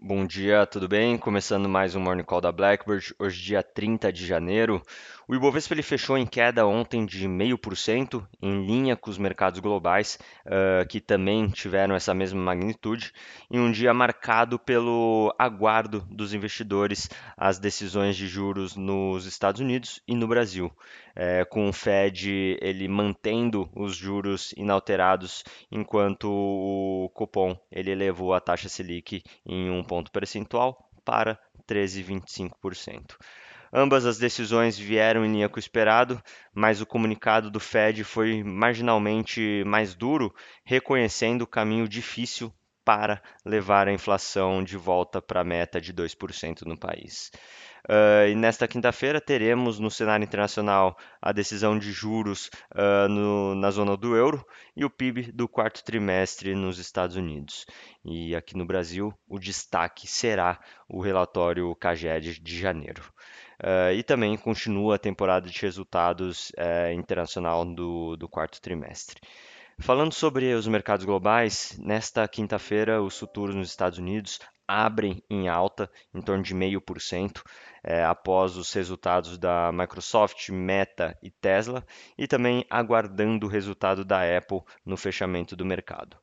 Bom dia, tudo bem? Começando mais um Morning Call da Blackbird, hoje dia 30 de janeiro. O Ibovespa ele fechou em queda ontem de 0,5%, em linha com os mercados globais, que também tiveram essa mesma magnitude, em um dia marcado pelo aguardo dos investidores às decisões de juros nos Estados Unidos e no Brasil, com o Fed ele mantendo os juros inalterados, enquanto o Copom ele elevou a taxa Selic em um ponto percentual para 13,25%. Ambas as decisões vieram em linha com o esperado, mas o comunicado do Fed foi marginalmente mais duro, reconhecendo o caminho difícil para levar a inflação de volta para a meta de 2% no país. E nesta quinta-feira teremos no cenário internacional a decisão de juros na zona do euro e o PIB do quarto trimestre nos Estados Unidos. E aqui no Brasil, o destaque será o relatório CAGED de janeiro. E também continua a temporada de resultados internacional do quarto trimestre. Falando sobre os mercados globais, nesta quinta-feira os futuros nos Estados Unidos abrem em alta, em torno de 0,5%, após os resultados da Microsoft, Meta e Tesla, e também aguardando o resultado da Apple no fechamento do mercado.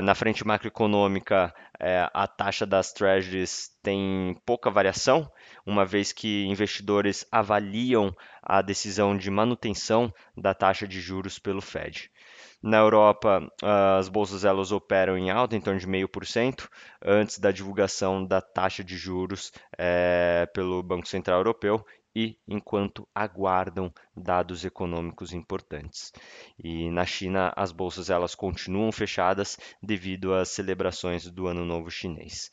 Na frente macroeconômica, a taxa das Treasuries tem pouca variação, uma vez que investidores avaliam a decisão de manutenção da taxa de juros pelo Fed. Na Europa, as bolsas elas operam em alta, em torno de 0,5%, antes da divulgação da taxa de juros pelo Banco Central Europeu e enquanto aguardam dados econômicos importantes. E na China, as bolsas elas continuam fechadas devido às celebrações do Ano Novo Chinês.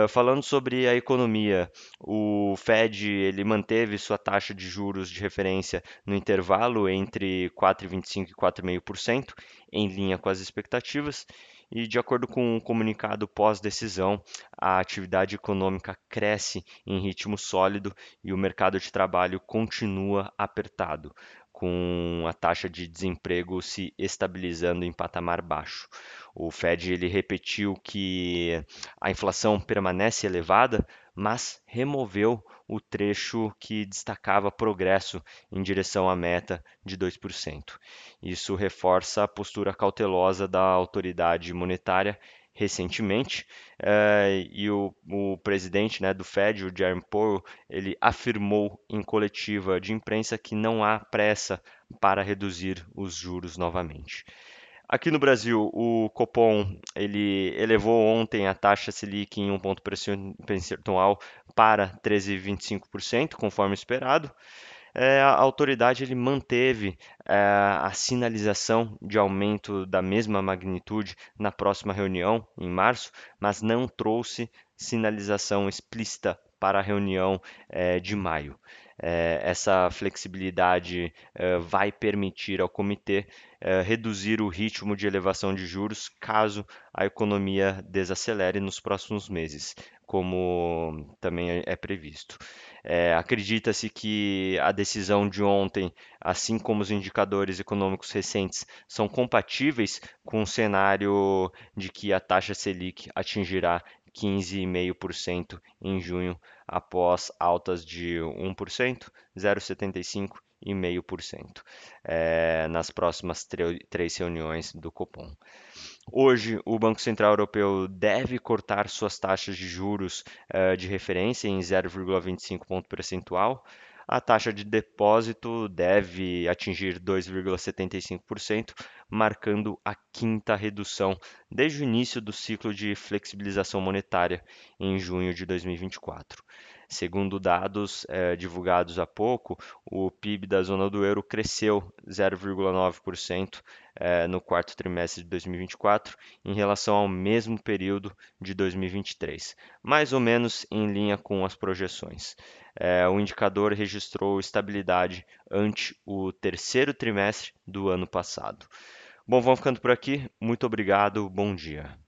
Falando sobre a economia, o Fed ele manteve sua taxa de juros de referência no intervalo entre 4,25% e 4,5%, em linha com as expectativas. E de acordo com o comunicado pós-decisão, a atividade econômica cresce em ritmo sólido e o mercado de trabalho continua apertado, com a taxa de desemprego se estabilizando em patamar baixo. O Fed ele repetiu que a inflação permanece elevada, mas removeu o trecho que destacava progresso em direção à meta de 2%. Isso reforça a postura cautelosa da autoridade monetária recentemente, e o presidente, né, do Fed, o Jerome Powell, ele afirmou em coletiva de imprensa que não há pressa para reduzir os juros novamente. Aqui no Brasil, o Copom ele elevou ontem a taxa Selic em um ponto percentual para 13,25%, conforme esperado. A autoridade ele manteve a sinalização de aumento da mesma magnitude na próxima reunião, em março, mas não trouxe sinalização explícita para a reunião de maio. Essa flexibilidade vai permitir ao comitê reduzir o ritmo de elevação de juros caso a economia desacelere nos próximos meses, como também é previsto. Acredita-se que a decisão de ontem, assim como os indicadores econômicos recentes, são compatíveis com o cenário de que a taxa Selic atingirá 15,5% em junho, após altas de 1%, 0,75% e 0,5% nas próximas três reuniões do Copom. Hoje, o Banco Central Europeu deve cortar suas taxas de juros de referência em 0,25 ponto percentual. A taxa de depósito deve atingir 2,75%, marcando a quinta redução desde o início do ciclo de flexibilização monetária em junho de 2024. Segundo dados divulgados há pouco, o PIB da zona do euro cresceu 0,9% no quarto trimestre de 2024 em relação ao mesmo período de 2023, mais ou menos em linha com as projeções. O indicador registrou estabilidade ante o terceiro trimestre do ano passado. Bom, vamos ficando por aqui. Muito obrigado. Bom dia.